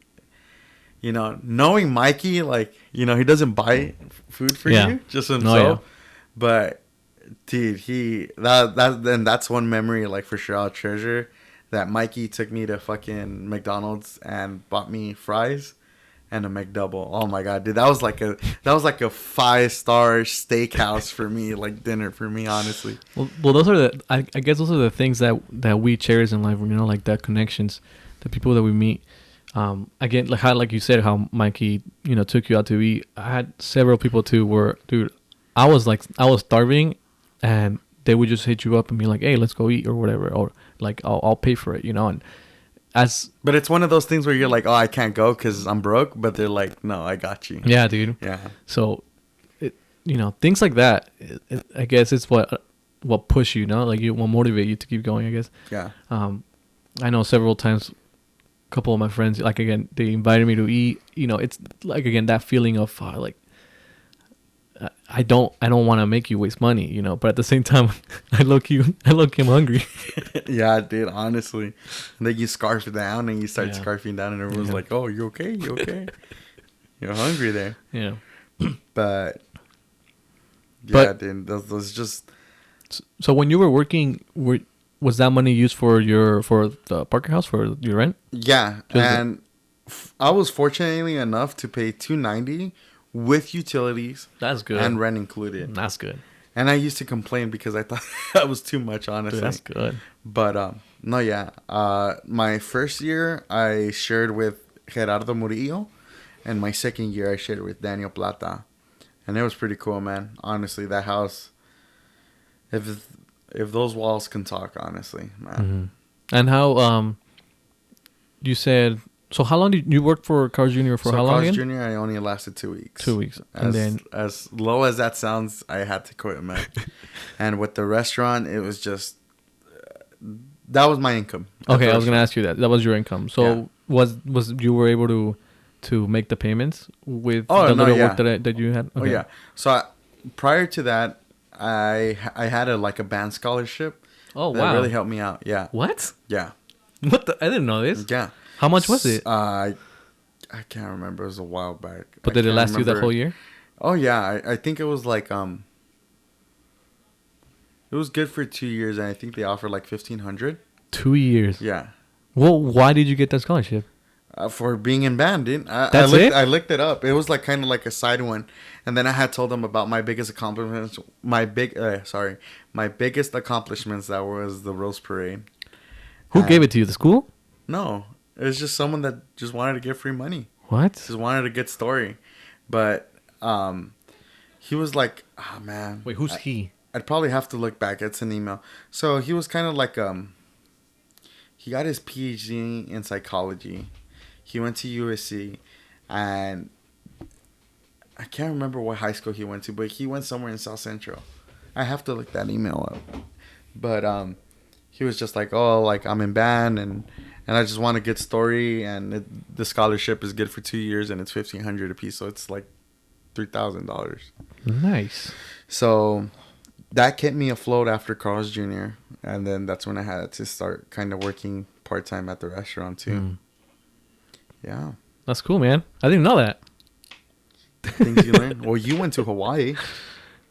Speaker 1: knowing Mikey, like, he doesn't buy food for you, just himself.
Speaker 2: Oh, yeah.
Speaker 1: But, dude, that's one memory, like, for sure I'll treasure. That Mikey took me to fucking McDonald's and bought me fries and a McDouble. Oh my god, dude, that was like a 5-star steakhouse for me, like dinner for me, honestly.
Speaker 2: Well, those are I guess those are the things that we cherish in life. Like that connections, the people that we meet. again, like you said, how Mikey, took you out to eat. I had several people too where, dude, I was starving, and they would just hit you up and be like, hey, let's go eat or whatever, or like I'll pay for it, and
Speaker 1: But it's one of those things where you're like, oh, I can't go because I'm broke. But they're like, no, I got you.
Speaker 2: yeah, dude.
Speaker 1: Yeah.
Speaker 2: So, things like that, I guess it's what push you, like it will motivate you to keep going, I guess.
Speaker 1: Yeah.
Speaker 2: I know several times, a couple of my friends, like, again, they invited me to eat. It's like, again, that feeling of like, I don't want to make you waste money, but at the same time, I look you I'm hungry.
Speaker 1: Yeah, dude, honestly. And then you scarf down and you start
Speaker 2: Yeah.
Speaker 1: scarfing down and everyone's
Speaker 2: Yeah.
Speaker 1: like, oh, you okay? You okay? You're hungry there.
Speaker 2: Yeah.
Speaker 1: But yeah,
Speaker 2: But-
Speaker 1: dude, those just
Speaker 2: So when you were working, was that money used for the Parker House for your rent?
Speaker 1: yeah. And I was fortunately enough to pay $290 with utilities
Speaker 2: That's good.
Speaker 1: and rent included.
Speaker 2: That's good.
Speaker 1: And I used to complain because I thought that was too much, honestly.
Speaker 2: Dude, that's good.
Speaker 1: But no, yeah. My first year I shared with Gerardo Murillo, and my second year I shared with Daniel Plata, and it was pretty cool, man. Honestly, that house. If those walls can talk, honestly, man.
Speaker 2: Mm-hmm. And how you said, so how long did you work for Carl's Jr. for?
Speaker 1: So
Speaker 2: How long
Speaker 1: Carl's
Speaker 2: again?
Speaker 1: Jr. I only lasted 2 weeks.
Speaker 2: 2 weeks, and then
Speaker 1: As low as that sounds, I had to quit, man. And with the restaurant, it was just that was my income.
Speaker 2: okay, I was gonna ask you that. That was your income. So
Speaker 1: Yeah.
Speaker 2: was you were able to make the payments with
Speaker 1: Oh,
Speaker 2: the
Speaker 1: no,
Speaker 2: little
Speaker 1: yeah.
Speaker 2: work that you had?
Speaker 1: Oh yeah. So prior to that, I had a band scholarship.
Speaker 2: Oh
Speaker 1: That
Speaker 2: wow.
Speaker 1: really helped me out. Yeah.
Speaker 2: What?
Speaker 1: Yeah.
Speaker 2: What the? I didn't know this.
Speaker 1: Yeah.
Speaker 2: How much was it?
Speaker 1: I can't remember. It was a while back.
Speaker 2: But
Speaker 1: I
Speaker 2: did it
Speaker 1: can't
Speaker 2: last you the
Speaker 1: remember.
Speaker 2: whole year?
Speaker 1: Oh yeah. I think it was like it was good for 2 years, and I think they offered like 1,500.
Speaker 2: 2 years.
Speaker 1: Yeah.
Speaker 2: Well, why did you get that scholarship?
Speaker 1: For being in band, dude.
Speaker 2: That's it?
Speaker 1: I looked it up. It was like kind of like a side one, and then I had told them about my biggest accomplishments. My biggest accomplishments. That was the Rose Parade.
Speaker 2: Who gave it to you? The school?
Speaker 1: No, it was just someone that just wanted to get free money.
Speaker 2: What?
Speaker 1: Just wanted a good story, but he was like, oh man.
Speaker 2: Wait, who's he?
Speaker 1: I'd probably have to look back. It's an email. So he was kind of like he got his PhD in psychology. He went to USC, and I can't remember what high school he went to, but he went somewhere in South Central. I have to look that email up. But he was just like, oh, like I'm in band, and I just want a good story, and the scholarship is good for 2 years, and it's $1,500 a piece, so it's like $3,000.
Speaker 2: Nice.
Speaker 1: So that kept me afloat after Carl's Jr., and then that's when I had to start kind of working part-time at the restaurant too.
Speaker 2: Mm.
Speaker 1: Yeah.
Speaker 2: That's cool, man. I didn't know that.
Speaker 1: Things you learn. Well, you went to Hawaii.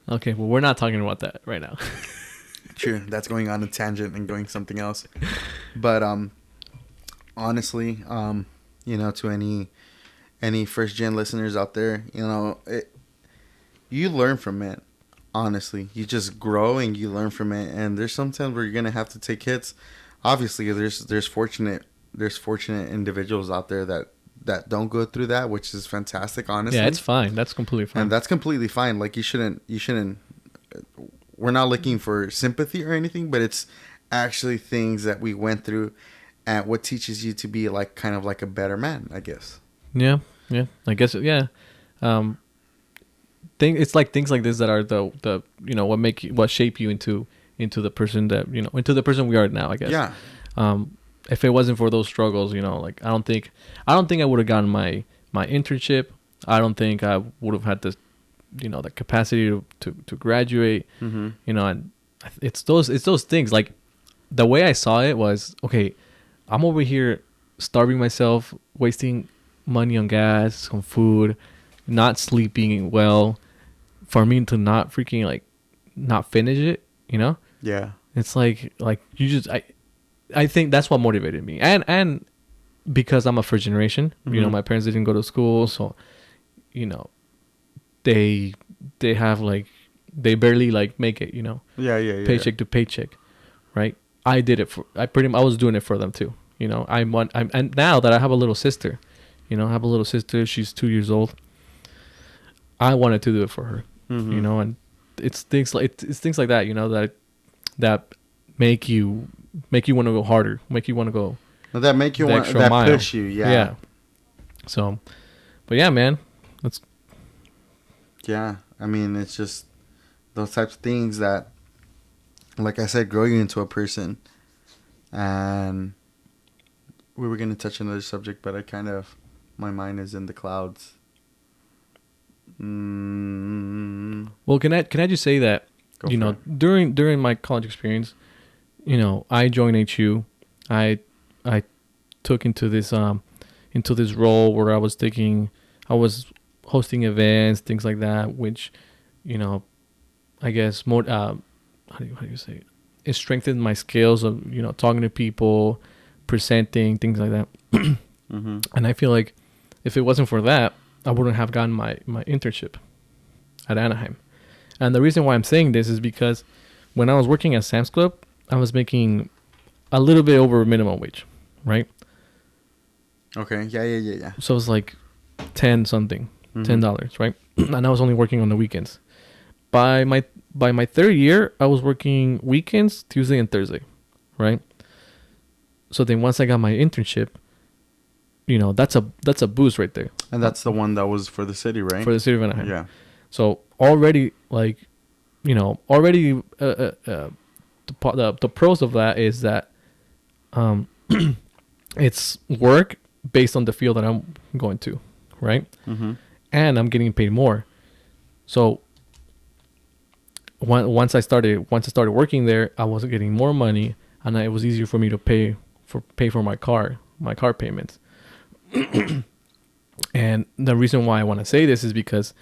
Speaker 2: Okay, well, we're not talking about that right now.
Speaker 1: True. That's going on a tangent and going something else. But honestly, to any first gen listeners out there, you learn from it. Honestly, you just grow and you learn from it. And there's sometimes where you're gonna have to take hits. Obviously, there's fortunate individuals out there that don't go through that, which is fantastic. Honestly,
Speaker 2: Yeah, it's fine. That's completely fine.
Speaker 1: and that's completely fine. Like you shouldn't. We're not looking for sympathy or anything, but it's actually things that we went through, and what teaches you to be like kind of like a better man, I guess.
Speaker 2: Yeah. I guess yeah. It's like things like this that are the what shape you into the person that into the person we are now, I guess.
Speaker 1: Yeah.
Speaker 2: If it wasn't for those struggles, like I don't think I would have gotten my internship. I don't think I would have had the the capacity to graduate.
Speaker 1: Mm-hmm.
Speaker 2: And it's those things. Like the way I saw it was, okay, I'm over here starving myself, wasting money on gas, on food, not sleeping well, for me to not freaking like not finish it,
Speaker 1: Yeah.
Speaker 2: it's like you just I think that's what motivated me, and because I'm a first generation,
Speaker 1: Mhm.
Speaker 2: my parents didn't go to school, so they have like they barely like make it,
Speaker 1: Yeah.
Speaker 2: paycheck to paycheck, right? I was doing it for them too, You know, and now that I have a little sister, you know, I have a little sister. She's 2 years old. I wanted to do it for her.
Speaker 1: Mm-hmm.
Speaker 2: You know, and it's things like that. You know, that make you want to go harder, make you want to go
Speaker 1: That make you
Speaker 2: the
Speaker 1: want
Speaker 2: extra
Speaker 1: that
Speaker 2: mile.
Speaker 1: push you. Yeah.
Speaker 2: So, but yeah, man, that's
Speaker 1: Yeah. I mean, it's just those types of things that, like I said, grow you into a person. And we were going to touch another subject, but my mind is in the clouds.
Speaker 2: well. Can I just say that
Speaker 1: Go
Speaker 2: you
Speaker 1: for
Speaker 2: know
Speaker 1: it.
Speaker 2: during my college experience, you know, I joined HU. I took into this role where I was hosting events, things like that, which, you know, I guess more how do you say it? It strengthened my skills of, you know, talking to people, presenting, things like that.
Speaker 1: Mm-hmm.
Speaker 2: And I feel like if it wasn't for that, I wouldn't have gotten my internship at Anaheim. And the reason why I'm saying this is because when I was working at Sam's Club, I was making a little bit over minimum wage, right?
Speaker 1: Okay. Yeah.
Speaker 2: So it was like 10 something,
Speaker 1: Mm-hmm.
Speaker 2: $10, right? And I was only working on the weekends. By my third year, I was working weekends, Tuesday and Thursday, right? So then once I got my internship, you know, that's a boost right there
Speaker 1: And that's the one that was for the city, right?
Speaker 2: for the city of Anaheim.
Speaker 1: Yeah.
Speaker 2: So already, like, you know, the pros of that is that it's work based on the field that I'm going to, right?
Speaker 1: Mm-hmm.
Speaker 2: And I'm getting paid more. So once I started working there, I was getting more money, and it was easier for me to pay for my car payments. And the reason why I want to say this is because,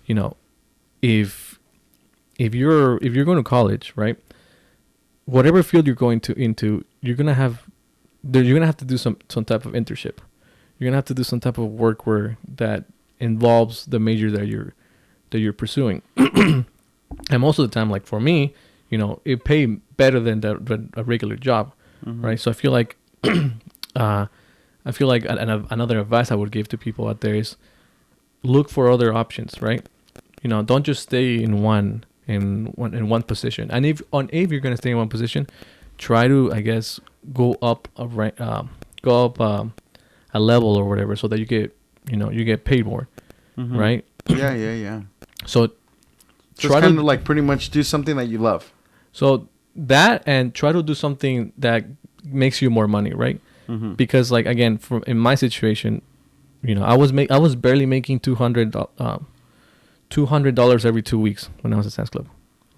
Speaker 2: you know, if you're going to college, right, whatever field you're going into, you're gonna have to do some type of internship. You're gonna have to do some type of work where that involves the major that you're pursuing. And most of the time, like for me, you know, it paid better than a regular job,
Speaker 1: Mm-hmm.
Speaker 2: right? So I feel like another advice I would give to people out there is look for other options, right? You know, don't just stay in one position. And if you're gonna stay in one position, try to, I guess, go up a level or whatever, so that you get paid more,
Speaker 1: Mm-hmm.
Speaker 2: right?
Speaker 1: Yeah.
Speaker 2: So
Speaker 1: Just kind of like pretty much do something that you love.
Speaker 2: So that, and try to do something that makes you more money, right?
Speaker 1: Mm-hmm.
Speaker 2: Because, like, again, in my situation, you know, I was barely making $200 every 2 weeks when I was at Sam's Club,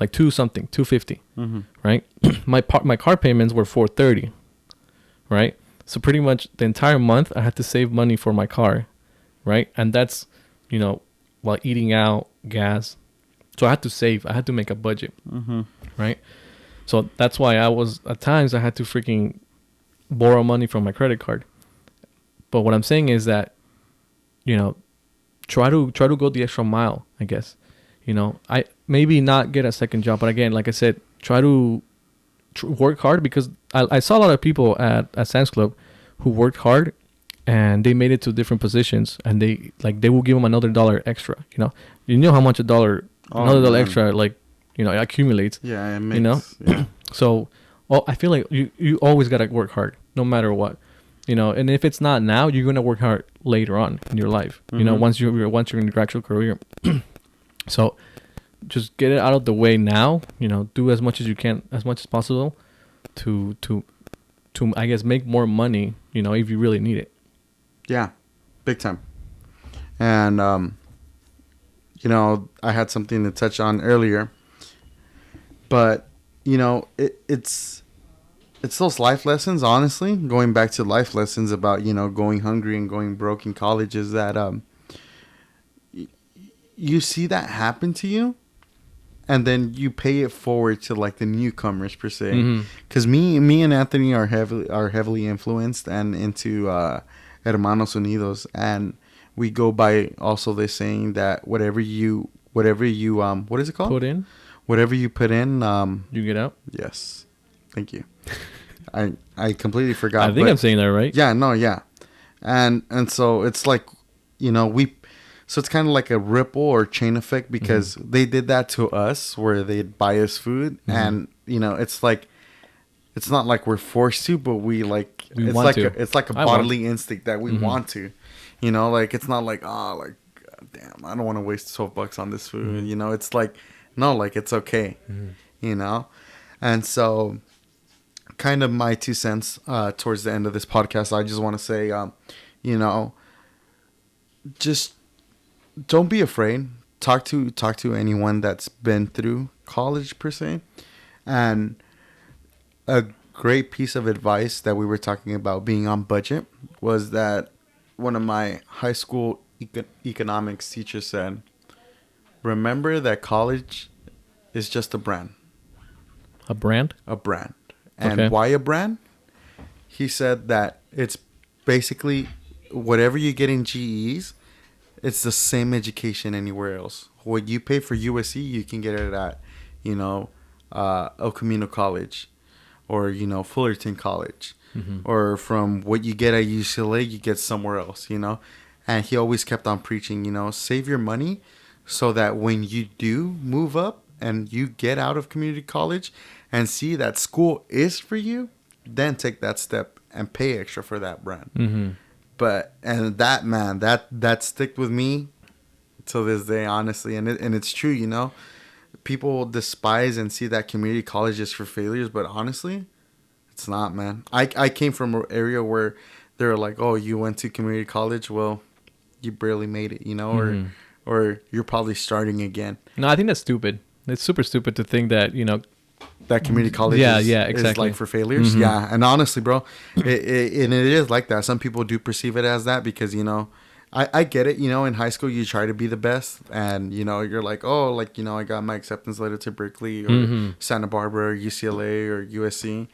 Speaker 2: like $250,
Speaker 1: Mm-hmm.
Speaker 2: right? my car payments were $430, right? So pretty much the entire month I had to save money for my car, right? And that's, you know, while eating out, gas. So I had to save. I had to make a budget,
Speaker 1: Mm-hmm.
Speaker 2: right? So that's why at times I had to freaking borrow money from my credit card. But what I'm saying is that, you know, try to go the extra mile, I guess. You know, I maybe not get a second job, but again, like I said, try to work hard, because I saw a lot of people at Sam's Club who worked hard and they made it to different positions, and they will give them another $1 extra. You know how much another $1 extra, like, you know, accumulates.
Speaker 1: Yeah, it makes,
Speaker 2: You know?
Speaker 1: Yeah.
Speaker 2: So, I feel like you always gotta work hard, no matter what. You know, and if it's not now, you're gonna work hard later on in your life. You know,
Speaker 1: Mhm.
Speaker 2: once you're in your actual career. So, just get it out of the way now. You know, do as much as you can, as much as possible, to I guess make more money. You know, if you really need it.
Speaker 1: Yeah, big time. And you know, I had something to touch on earlier, but you know, it's those life lessons. Honestly, going back to life lessons about, you know, going hungry and going broke in college, is that you see that happen to you, and then you pay it forward to like the newcomers per se.
Speaker 2: Mhm.
Speaker 1: Because me and Anthony are heavily influenced and into Hermanos Unidos, and we go by also this saying that whatever you what is it called?
Speaker 2: Put in,
Speaker 1: Whatever you put in,
Speaker 2: you get out.
Speaker 1: yes, thank you. I completely forgot.
Speaker 2: I think
Speaker 1: but
Speaker 2: I'm saying that right.
Speaker 1: yeah, no, yeah, and so it's like, so it's kind of like a ripple or chain effect because they did that to us where they'd buy us food, and it's like it's not like we're forced to, but we like
Speaker 2: We
Speaker 1: it's
Speaker 2: want
Speaker 1: like
Speaker 2: to.
Speaker 1: it's like a
Speaker 2: I want.
Speaker 1: bodily instinct that we want to, like it's not like like God damn, I don't want to waste $12 on this food, it's like no, like it's okay, and so kind of my 2 cents towards the end of this podcast. I just want to say, just don't be afraid. Talk to anyone that's been through college per se, and a great piece of advice that we were talking about being on budget was that one of my high school economics teachers said, "Remember that college is just a brand."
Speaker 2: A brand?
Speaker 1: A brand. And
Speaker 2: Okay.
Speaker 1: why a brand? He said that it's basically whatever you get in GEs, it's the same education anywhere else. What you pay for USC, you can get it at, El Camino College or, Fullerton College. Or from what you get at UCLA, you get somewhere else, And he always kept on preaching, save your money so that when you do move up and you get out of community college and see that school is for you, then take that step and pay extra for that brand. But and that man, that stick with me till this day, honestly, and it's true, People despise and see that community college is for failures, but honestly, it's not, man. I came from an area where they're like, oh, you went to community college, well, you barely made it, or you're probably starting again.
Speaker 2: No, I think that's stupid. It's super stupid to think that,
Speaker 1: That community college is
Speaker 2: exactly.
Speaker 1: like for failures. Yeah, and honestly, bro, it is like that. Some people do perceive it as that because, I get it. In high school, you try to be the best, and you're like, oh, like I got my acceptance letter to Berkeley or Santa Barbara or UCLA or USC,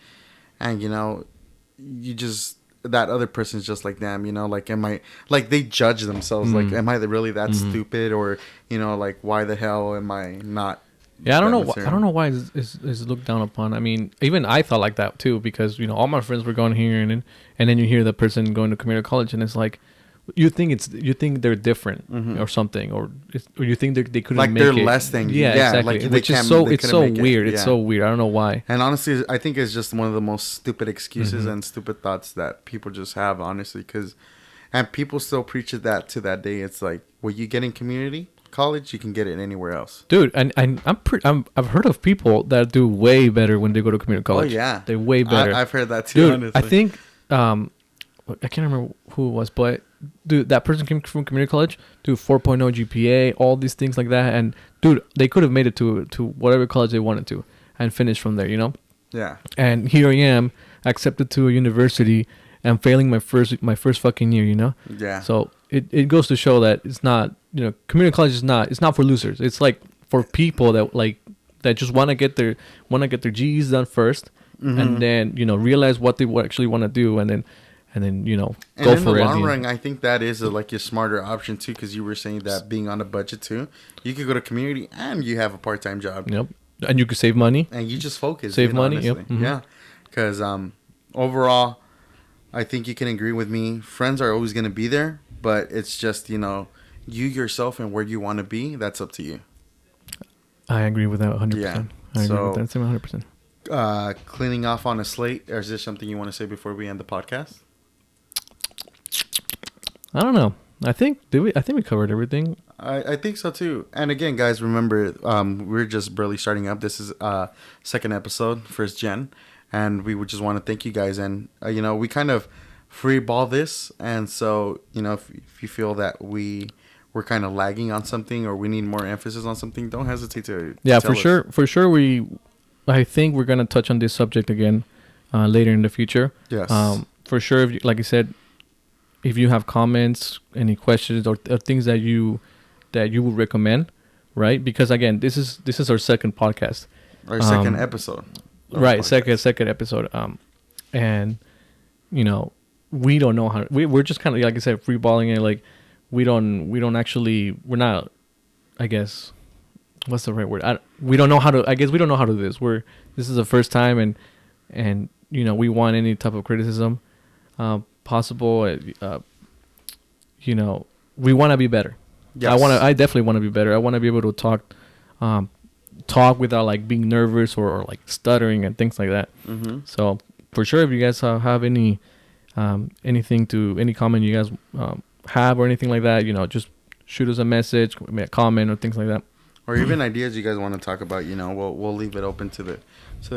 Speaker 1: and you just that other person's just like, damn, like am I like they judge themselves like, am I really that stupid, or like why the hell am I not?
Speaker 2: Yeah, I don't know.
Speaker 1: that
Speaker 2: I don't know why it's looked down upon. I mean, even I thought like that too because all my friends were going here, and then you hear the person going to community college, and it's like, you think they're different or something, or you think they couldn't
Speaker 1: like
Speaker 2: make
Speaker 1: they're
Speaker 2: it.
Speaker 1: less than you.
Speaker 2: Yeah, exactly.
Speaker 1: Like
Speaker 2: Which is so it's so weird. It's so weird. I don't know why.
Speaker 1: And honestly, I think it's just one of the most stupid excuses and stupid thoughts that people just have. Honestly, and people still preach that to that day. It's like, what you get in community college, you can get it anywhere else,
Speaker 2: dude. And I've heard of people that do way better when they go to community college.
Speaker 1: Oh yeah,
Speaker 2: they're way better.
Speaker 1: I've heard that too,
Speaker 2: dude.
Speaker 1: honestly.
Speaker 2: I think I can't remember who it was, but dude, that person came from community college, dude, 4.0 GPA, all these things like that, and dude, they could have made it to whatever college they wanted to and finished from there,
Speaker 1: Yeah.
Speaker 2: And here I am, accepted to a university and failing my first fucking year,
Speaker 1: Yeah.
Speaker 2: So it goes to show that it's not, community college is not for losers. It's like for people that just want to get their G's done first, and then realize what they actually want to do, and then go
Speaker 1: in
Speaker 2: for it.
Speaker 1: In the long run, I think that is a smarter option too, because you were saying that being on a budget too, you could go to community and you have a part-time job.
Speaker 2: Yep, and you could save money.
Speaker 1: And you just focus.
Speaker 2: Save money.
Speaker 1: Honestly.
Speaker 2: Yep.
Speaker 1: Yeah, because overall, I think you can agree with me. Friends are always going to be there, but it's just you yourself and where you want to be. That's up to you.
Speaker 2: I agree with that 100%.
Speaker 1: Yeah.
Speaker 2: I agree with that 100%.
Speaker 1: Cleaning off on a slate. Or is there something you want to say before we end the podcast?
Speaker 2: I don't know. I think we covered everything.
Speaker 1: I think so too. And again, guys, remember, we're just barely starting up. This is second episode, first gen, and we would just want to thank you guys. And we kind of free ball this, and so if you feel that we're kind of lagging on something or we need more emphasis on something, don't hesitate to
Speaker 2: Yeah,
Speaker 1: tell
Speaker 2: for sure. I think we're gonna touch on this subject again later in the future.
Speaker 1: Yes.
Speaker 2: For sure. Like I said, if you have comments, any questions, or things that you would recommend, right? Because again, this is our second podcast,
Speaker 1: our second episode,
Speaker 2: right? Second episode. And we don't know how. We're just kind of, like I said, free balling it. Like we're not. I guess, what's the right word? We don't know how to. I guess we don't know how to do this. This is the first time, and we want any type of criticism possible. We want to be better.
Speaker 1: Yes.
Speaker 2: I definitely want to be better. I want to be able to talk without like being nervous or like stuttering and things like that.
Speaker 1: Mm-hmm.
Speaker 2: So for sure, if you guys have any comment you guys have or anything like that, just shoot us a message, a comment or things like that.
Speaker 1: Or even ideas you guys want to talk about, we'll leave it open to the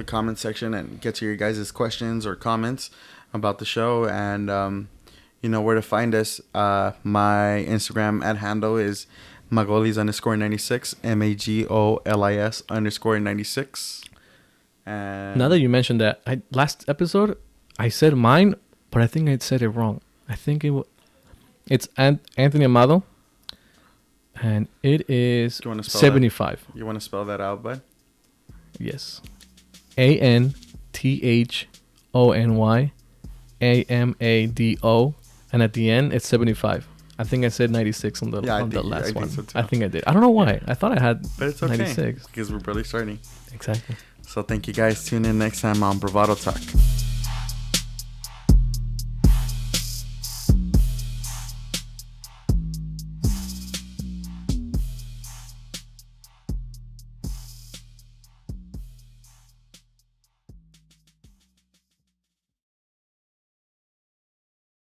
Speaker 1: comment section and get to your guys' questions or comments about the show. And where to find us. My Instagram @handle is Magolis_96, MAGOLIS_96. And
Speaker 2: now that you mentioned that, last episode I said mine, but I think I said it wrong. I think it's Anthony Amado, and it is 75.
Speaker 1: You want to spell that out, bud?
Speaker 2: Yes, ANTHONY AMADO, and at the end it's 75. I think I said 96 on the last one. So I think I did. I don't know why. I thought I had,
Speaker 1: but it's okay,
Speaker 2: 96
Speaker 1: because we're barely starting.
Speaker 2: Exactly.
Speaker 1: So thank you guys. Tune in next time on Bravado Talk.